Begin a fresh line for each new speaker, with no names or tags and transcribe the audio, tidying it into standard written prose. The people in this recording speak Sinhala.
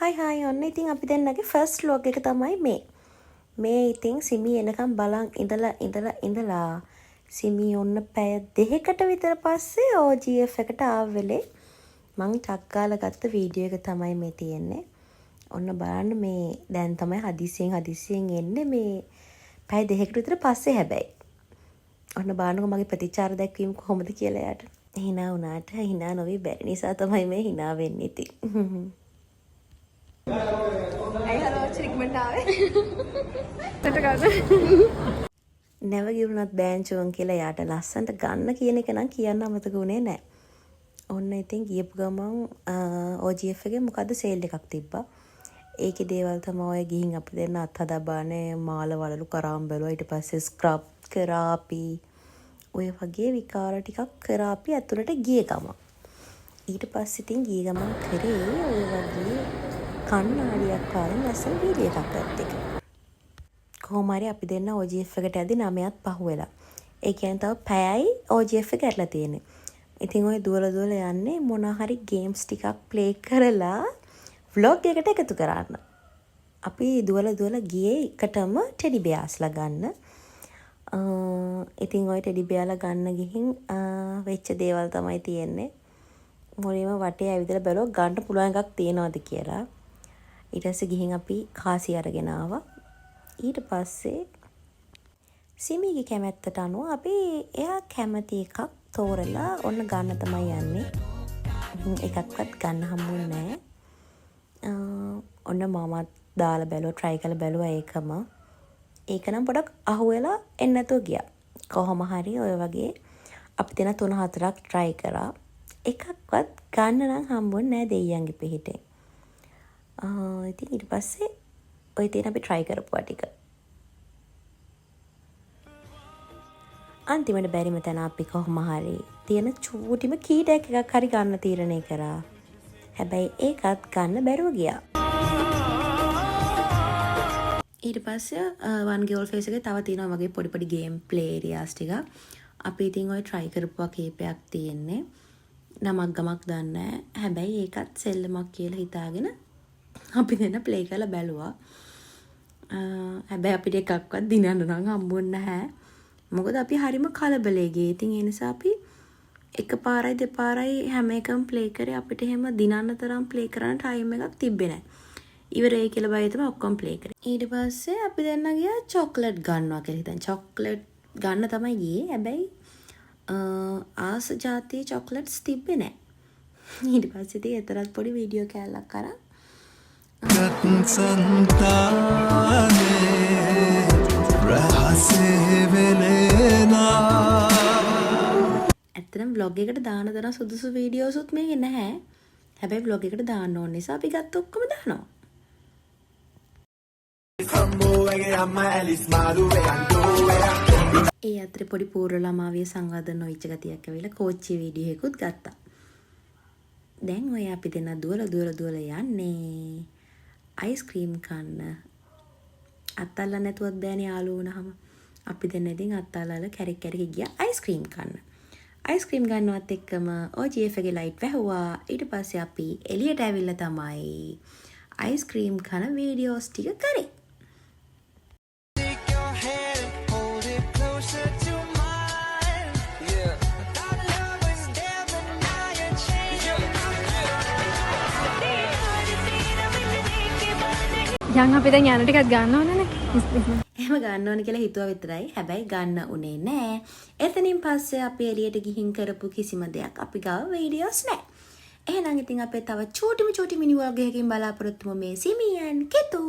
හයි ඔන්න ඉතින් අපි දෙන්නගේ ෆස්ට් ලොග් එක තමයි මේ. මේ ඉතින් සිමි එනකම් බලන් ඉඳලා සිමි ඔන්න පැය 2කට විතර පස්සේ OGF එකට ආවෙලේ මං ටක් ගත්ත වීඩියෝ එක තමයි මේ තියෙන්නේ. ඔන්න බලන්න මේ දැන් තමයි හදිසියෙන් එන්නේ මේ පැය 2කට විතර පස්සේ හැබැයි. ඔන්න බලන්නකො මගේ ප්‍රතිචාර දැක්වීම කොහොමද කියලා යාට. hina උනාට hina නොවි බැරි නිසා තමයි මේ hina වෙන්නේ ඉතින්. never given up බෑන්චුවන් කියලා යාට ලස්සන්ට ගන්න කියන එක නම් කියන්න අමතක වුණේ නැහැ. ඔන්න ඉතින් ගියපු ගමන් OGF එකේ මොකද්ද සේල් එකක් තිබ්බා. ඒකේ දේවල් තමයි ඔය ගිහින් අපි දෙන්න අත්හදා බානේ මාල වලලු කරාම් බැලුවා. ඊට පස්සේ ස්ක්‍රබ් කරාපි ඔය වගේ විකාර ටිකක් කරාපි ඇතුළට ගිය ගමන්. ඊට පස්සේ ඉතින් ගිය ගමන් කරේ ඔය වගේ කණ්ණාඩියක් වලින් ලස්සන වීඩියෝ එකක් ගත්තා. කොහොම හරි අපි දෙන්න OGF එකට ඇදි 9ත් පහුවෙලා. ඒ කියන්නේ තව පැයයි OGF එක ඇట్లా තියෙන්නේ. ඉතින් ඔය දුවලා යන්නේ මොනවා හරි ගේම්ස් ටිකක් ප්ලේ කරලා vlog එකට එකතු කරන්න. අපි දුවලා ගියේ එකටම ටෙඩි බෙයාස්ලා ගන්න. ඉතින් ඔය ටෙඩි බෙයාලා ගන්න ගිහින් වෙච්ච දේවල් තමයි තියෙන්නේ. මොළේම වටේ ඇවිදලා බැලුවා ගන්න පුළුවන් එකක් තියනවාද කියලා. ඊට පස්සේ ගිහින් අපි කාසි අරගෙන ආවා. ඊට පස්සේ සිමිගේ කැමැත්තට අනුව අපි එයා කැමති එකක් තෝරලා ඔන්න ගන්න තමයි යන්නේ. එකක්වත් ගන්න හම්බුනේ නැහැ. ඔන්න මමත් දාලා බැලුවා try කරලා බැලුවා ඒකම. ඒක නම් පොඩක් අහුවෙලා එන්න නැතුව ගියා. කොහොම හරි ඔය වගේ අපි දෙන 3-4ක් try කරා. එකක්වත් ගන්න නම් හම්බුනේ නැහැ දෙයියන්ගේ පිහිටේ. ඉතින් ඊට පස්සේ ඔය තියෙන අපි try කරපුවා ටික. අන්තිමට බැරිම තැන අපි කොහොම හරි තියෙන චූටිම කීටයක් එකක් හරි ගන්න තීරණය කරා. හැබැයි ඒකත් ගන්න බැරුව ගියා. ඊට පස්සේ වන් ගෝල් ෆේස් එකේ තව තියෙනවා වගේ පොඩි ගේම් ප්ලේ ඒරියාස් ටික. අපි ඉතින් ඔය try කරපුවා කීපයක් තියෙන්නේ. නමක් ගමක් දන්නේ නැහැ. හැබැයි ඒකත් සෙල්ලමක් කියලා හිතාගෙන අපි දෙන්න ප්ලේ කරලා බැලුවා. හැබැයි අපිට එකක්වත් දිනන්න නම් හම්බුන්නේ නැහැ. මොකද අපි හරිම කලබලේ ගියේ. ඉතින් ඒ නිසා අපි එකපාරයි දෙපාරයි හැම එකම ප්ලේ කරේ. අපිට එහෙම දිනන්න තරම් ප්ලේ කරන්න ටයිම් එකක් තිබ්බේ නැහැ. ඉවරයි කියලා බය තමයි ඔක්කොම ප්ලේ කරේ. ඊට පස්සේ අපි දෙන්න ගියා චොක්ලට් ගන්නවා කියලා හිතන්. චොක්ලට් ගන්න තමයි ගියේ. හැබැයි ආස ජාතිය චොක්ලට්ස් තිබ්බේ නැහැ. ඊට පස්සේ ඉතින් එතරම් පොඩි වීඩියෝ කෑල්ලක් කරා. ඇත්තටම vlog එකට දාන තරම් සුදුසු වීඩියෝසුත් මේකේ නැහැ. හැබැයි vlog එකට දාන්න ඕන නිසා අපි ගත්ත ඔක්කොම දානවා. ඒ අතරේ පොඩි පූර්ව ළමාවිය සංවාදන නොවිච්ච ගතියක් ඇවිල්ලා කෝච්චි වීඩියෝ එකකුත් ගත්තා. දැන් ඔය අපි දෙන්න දුවලා යන්නේ අයිස්ක්‍රීම් කන්න. අත්තල්ලා නැතුවත් බෑනේ යාළුවෝ වුණාම. අපි දෙන්න ඉතින් අත්තල්ලාලා කැරක් ගියා අයිස්ක්‍රීම් කන්න. අයිස්ක්‍රීම් ගන්නවත් එක්කම OGF එකේ ලයිට් වැහුවා. ඊට පස්සේ අපි එළියට ඇවිල්ලා තමයි අයිස්ක්‍රීම් කන වීඩියෝස් ටික කරේ.
යන් අපි දැන් යන ටිකක් ගන්න ඕනනේ.
එහෙම ගන්න ඕන කියලා හිතුවා විතරයි. හැබැයි ගන්න උනේ නෑ. එතනින් පස්සේ අපි එළියට ගිහින් කරපු කිසිම දෙයක් අපි ගාව වීඩියෝස් නෑ. එහෙනම් ඉතින් අපේ තව චූටි මිනි වලග් එකකින් බලාපොරොත්තු වෙමු මේ සිමියන් කිතු.